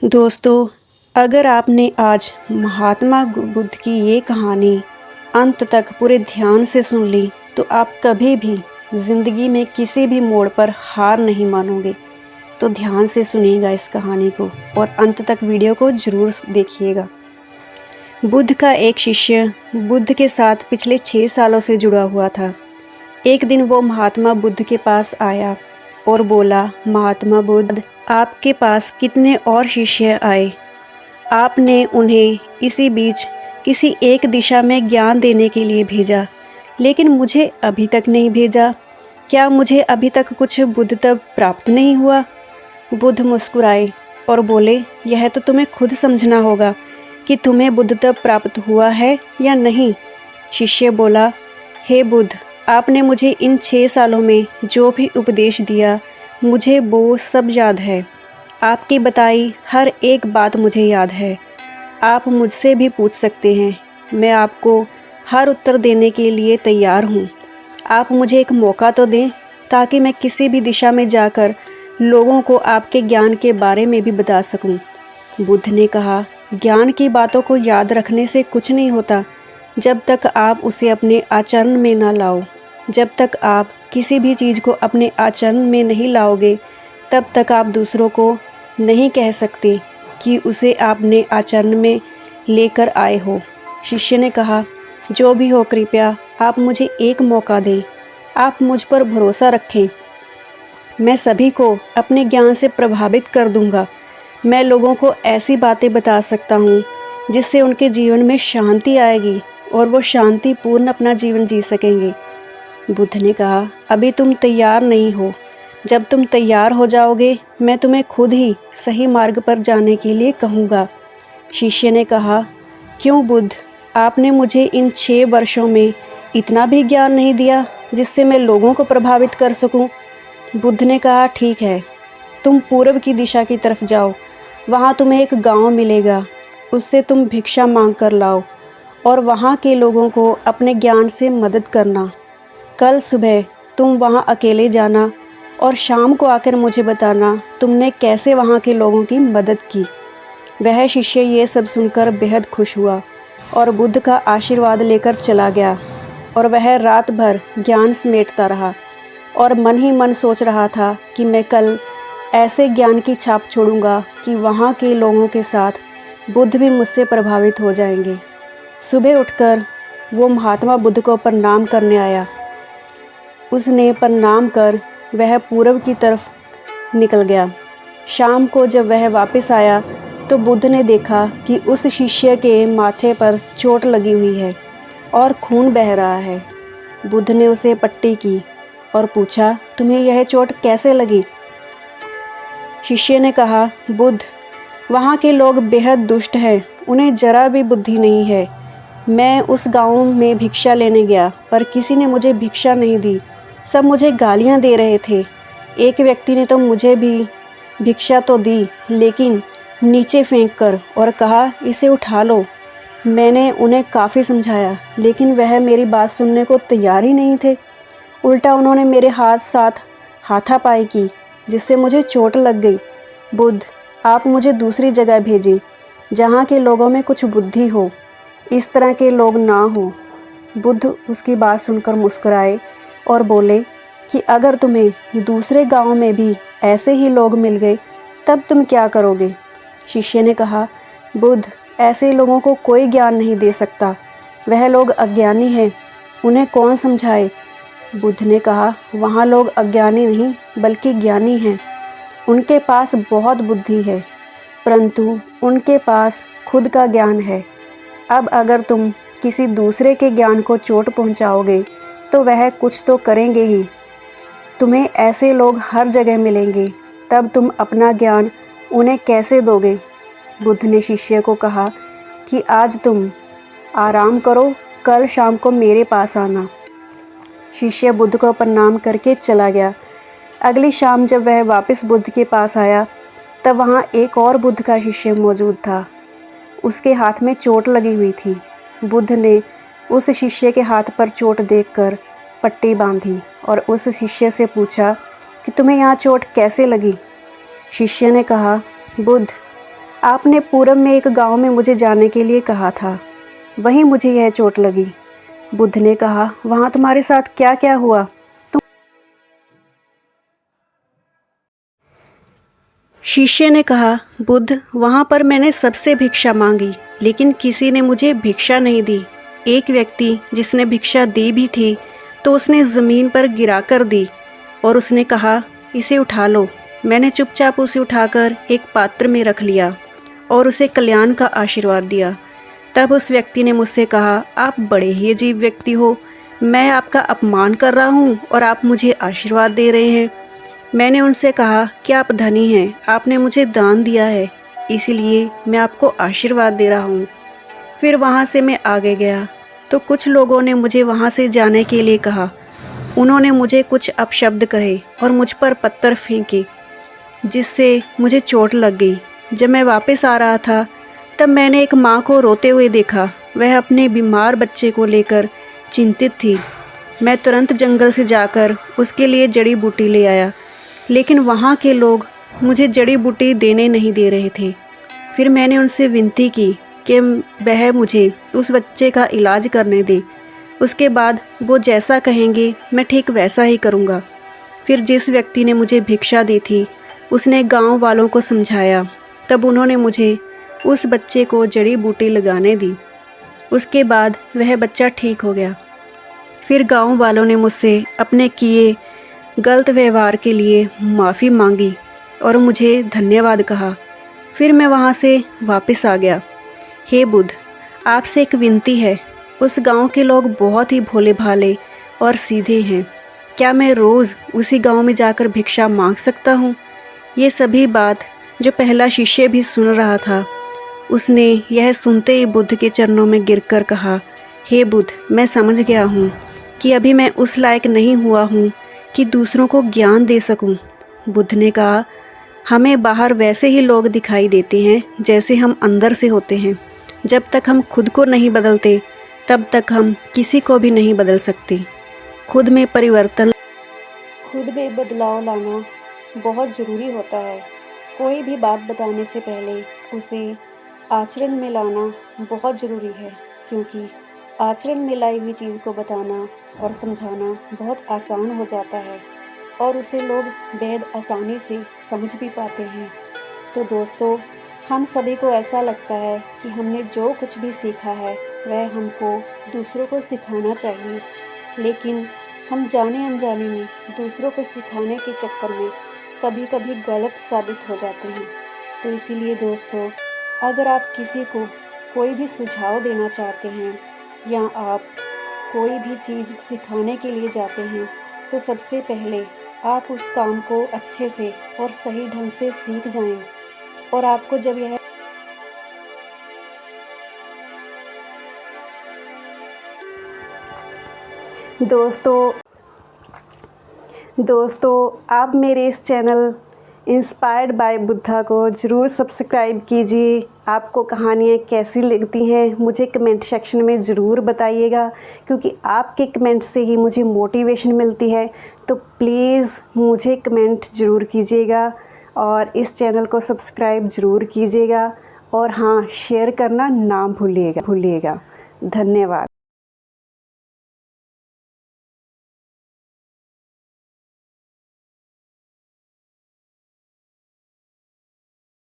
दोस्तों, अगर आपने आज महात्मा बुद्ध की ये कहानी अंत तक पूरे ध्यान से सुन ली तो आप कभी भी ज़िंदगी में किसी भी मोड़ पर हार नहीं मानोगे। तो ध्यान से सुनिएगा इस कहानी को और अंत तक वीडियो को ज़रूर देखिएगा। बुद्ध का एक शिष्य बुद्ध के साथ पिछले 6 सालों से जुड़ा हुआ था। एक दिन वो महात्मा बुद्ध के पास आया और बोला, महात्मा बुद्ध, आपके पास कितने और शिष्य आए? आपने उन्हें इसी बीच किसी एक दिशा में ज्ञान देने के लिए भेजा, लेकिन मुझे अभी तक नहीं भेजा। क्या मुझे अभी तक कुछ बुद्धत्व प्राप्त नहीं हुआ? बुद्ध मुस्कुराए और बोले, यह तो तुम्हें खुद समझना होगा कि तुम्हें बुद्धत्व प्राप्त हुआ है या नहीं। शिष्य बोला, हे बुद्ध, आपने मुझे इन 6 सालों में जो भी उपदेश दिया मुझे वो सब याद है। आपकी बताई हर एक बात मुझे याद है। आप मुझसे भी पूछ सकते हैं, मैं आपको हर उत्तर देने के लिए तैयार हूँ। आप मुझे एक मौका तो दें ताकि मैं किसी भी दिशा में जाकर लोगों को आपके ज्ञान के बारे में भी बता सकूँ। बुद्ध ने कहा, ज्ञान की बातों को याद रखने से कुछ नहीं होता जब तक आप उसे अपने आचरण में ना लाओ। जब तक आप किसी भी चीज़ को अपने आचरण में नहीं लाओगे तब तक आप दूसरों को नहीं कह सकते कि उसे आपने आचरण में लेकर आए हो। शिष्य ने कहा, जो भी हो, कृपया आप मुझे एक मौका दें। आप मुझ पर भरोसा रखें। मैं सभी को अपने ज्ञान से प्रभावित कर दूंगा। मैं लोगों को ऐसी बातें बता सकता हूँ जिससे उनके जीवन में शांति आएगी और वो शांतिपूर्ण अपना जीवन जी सकेंगे। बुद्ध ने कहा, अभी तुम तैयार नहीं हो। जब तुम तैयार हो जाओगे मैं तुम्हें खुद ही सही मार्ग पर जाने के लिए कहूँगा। शिष्य ने कहा, क्यों बुद्ध, आपने मुझे इन 6 वर्षों में इतना भी ज्ञान नहीं दिया जिससे मैं लोगों को प्रभावित कर सकूं? बुद्ध ने कहा, ठीक है, तुम पूर्व की दिशा की तरफ जाओ। वहाँ तुम्हें एक गांव मिलेगा, उससे तुम भिक्षा मांग कर लाओ और वहाँ के लोगों को अपने ज्ञान से मदद करना। कल सुबह तुम वहाँ अकेले जाना और शाम को आकर मुझे बताना तुमने कैसे वहाँ के लोगों की मदद की। वह शिष्य ये सब सुनकर बेहद खुश हुआ और बुद्ध का आशीर्वाद लेकर चला गया और वह रात भर ज्ञान समेटता रहा और मन ही मन सोच रहा था कि मैं कल ऐसे ज्ञान की छाप छोड़ूंगा कि वहाँ के लोगों के साथ बुद्ध भी मुझसे प्रभावित हो जाएंगे। सुबह उठकर वो महात्मा बुद्ध को प्रणाम करने आया। उसने प्रणाम कर वह पूर्व की तरफ निकल गया। शाम को जब वह वापस आया तो बुद्ध ने देखा कि उस शिष्य के माथे पर चोट लगी हुई है और खून बह रहा है। बुद्ध ने उसे पट्टी की और पूछा, तुम्हें यह चोट कैसे लगी? शिष्य ने कहा, बुद्ध, वहाँ के लोग बेहद दुष्ट हैं, उन्हें जरा भी बुद्धि नहीं है। मैं उस गांव में भिक्षा लेने गया पर किसी ने मुझे भिक्षा नहीं दी। सब मुझे गालियां दे रहे थे। एक व्यक्ति ने तो मुझे भी भिक्षा तो दी, लेकिन नीचे फेंक कर और कहा, इसे उठा लो। मैंने उन्हें काफ़ी समझाया लेकिन वह मेरी बात सुनने को तैयार ही नहीं थे। उल्टा उन्होंने मेरे हाथ साथ हाथापाई की जिससे मुझे चोट लग गई। बुद्ध, आप मुझे दूसरी जगह भेजें जहाँ के लोगों में कुछ बुद्धि हो, इस तरह के लोग ना हो। बुद्ध उसकी बात सुनकर मुस्कुराए और बोले कि अगर तुम्हें दूसरे गांव में भी ऐसे ही लोग मिल गए तब तुम क्या करोगे? शिष्य ने कहा, बुद्ध, ऐसे लोगों को कोई ज्ञान नहीं दे सकता। वह लोग अज्ञानी हैं, उन्हें कौन समझाए? बुद्ध ने कहा, वहाँ लोग अज्ञानी नहीं बल्कि ज्ञानी हैं। उनके पास बहुत बुद्धि है परंतु उनके पास खुद का ज्ञान है। अब अगर तुम किसी दूसरे के ज्ञान को चोट पहुँचाओगे तो वह कुछ तो करेंगे ही। तुम्हें ऐसे लोग हर जगह मिलेंगे, तब तुम अपना ज्ञान उन्हें कैसे दोगे? बुद्ध ने शिष्य को कहा कि आज तुम आराम करो, कल शाम को मेरे पास आना। शिष्य बुद्ध को प्रणाम करके चला गया। अगली शाम जब वह वापस बुद्ध के पास आया तब वहाँ एक और बुद्ध का शिष्य मौजूद था। उसके हाथ में चोट लगी हुई थी। बुद्ध ने उस शिष्य के हाथ पर चोट देखकर पट्टी बांधी और उस शिष्य से पूछा कि तुम्हें यहाँ चोट कैसे लगी? शिष्य ने कहा, बुद्ध, आपने पूरब में एक गांव में मुझे जाने के लिए कहा था, वहीं मुझे यह चोट लगी। बुद्ध ने कहा, वहाँ तुम्हारे साथ क्या क्या हुआ? शिष्य ने कहा, बुद्ध, वहाँ पर मैंने सबसे भिक्षा मांगी, लेकिन किसी ने मुझे भिक्षा नहीं दी। एक व्यक्ति जिसने भिक्षा दी भी थी तो उसने ज़मीन पर गिरा कर दी और उसने कहा, इसे उठा लो। मैंने चुपचाप उसे उठाकर एक पात्र में रख लिया और उसे कल्याण का आशीर्वाद दिया। तब उस व्यक्ति ने मुझसे कहा, आप बड़े ही अजीब व्यक्ति हो, मैं आपका अपमान कर रहा हूँ और आप मुझे आशीर्वाद दे रहे हैं। मैंने उनसे कहा कि आप धनी हैं, आपने मुझे दान दिया है, इसीलिए मैं आपको आशीर्वाद दे रहा हूँ। फिर वहाँ से मैं आगे गया तो कुछ लोगों ने मुझे वहाँ से जाने के लिए कहा। उन्होंने मुझे कुछ अपशब्द कहे और मुझ पर पत्थर फेंके, जिससे मुझे चोट लग गई। जब मैं वापस आ रहा था तब मैंने एक माँ को रोते हुए देखा। वह अपने बीमार बच्चे को लेकर चिंतित थी। मैं तुरंत जंगल से जाकर उसके लिए जड़ी बूटी ले आया, लेकिन वहाँ के लोग मुझे जड़ी बूटी देने नहीं दे रहे थे। फिर मैंने उनसे विनती की कि वह मुझे उस बच्चे का इलाज करने दे। उसके बाद वो जैसा कहेंगे मैं ठीक वैसा ही करूँगा। फिर जिस व्यक्ति ने मुझे भिक्षा दी थी उसने गांव वालों को समझाया। तब उन्होंने मुझे उस बच्चे को जड़ी बूटी लगाने दी। उसके बाद वह बच्चा ठीक हो गया। फिर गांव वालों ने मुझसे अपने किए गलत व्यवहार के लिए माफ़ी मांगी और मुझे धन्यवाद कहा। फिर मैं वहाँ से वापस आ गया। हे बुद्ध, आपसे एक विनती है। उस गांव के लोग बहुत ही भोले भाले और सीधे हैं। क्या मैं रोज़ उसी गांव में जाकर भिक्षा मांग सकता हूँ? ये सभी बात जो पहला शिष्य भी सुन रहा था, उसने यह सुनते ही बुद्ध के चरणों में गिरकर कहा, हे बुद्ध, मैं समझ गया हूँ कि अभी मैं उस लायक नहीं हुआ हूँ कि दूसरों को ज्ञान दे सकूं। बुद्ध ने कहा, हमें बाहर वैसे ही लोग दिखाई देते हैं जैसे हम अंदर से होते हैं। जब तक हम खुद को नहीं बदलते तब तक हम किसी को भी नहीं बदल सकते। खुद में बदलाव लाना बहुत ज़रूरी होता है। कोई भी बात बताने से पहले उसे आचरण में लाना बहुत ज़रूरी है, क्योंकि आचरण में लाई हुई चीज़ को बताना और समझाना बहुत आसान हो जाता है और उसे लोग बेहद आसानी से समझ भी पाते हैं। तो दोस्तों, हम सभी को ऐसा लगता है कि हमने जो कुछ भी सीखा है वह हमको दूसरों को सिखाना चाहिए, लेकिन हम जाने अनजाने में दूसरों को सिखाने के चक्कर में कभी कभी गलत साबित हो जाते हैं। तो इसीलिए दोस्तों, अगर आप किसी को कोई भी सुझाव देना चाहते हैं या आप कोई भी चीज़ सिखाने के लिए जाते हैं, तो सबसे पहले आप उस काम को अच्छे से और सही ढंग से सीख जाएं। और आपको जब यह दोस्तों, आप मेरे इस चैनल इंस्पायर्ड बाय बुद्धा को ज़रूर सब्सक्राइब कीजिए। आपको कहानियाँ कैसी लगती हैं मुझे कमेंट सेक्शन में ज़रूर बताइएगा, क्योंकि आपके कमेंट से ही मुझे मोटिवेशन मिलती है। तो प्लीज़ मुझे कमेंट ज़रूर कीजिएगा और इस चैनल को सब्सक्राइब ज़रूर कीजिएगा। और हाँ, शेयर करना ना भूलिएगा। धन्यवाद।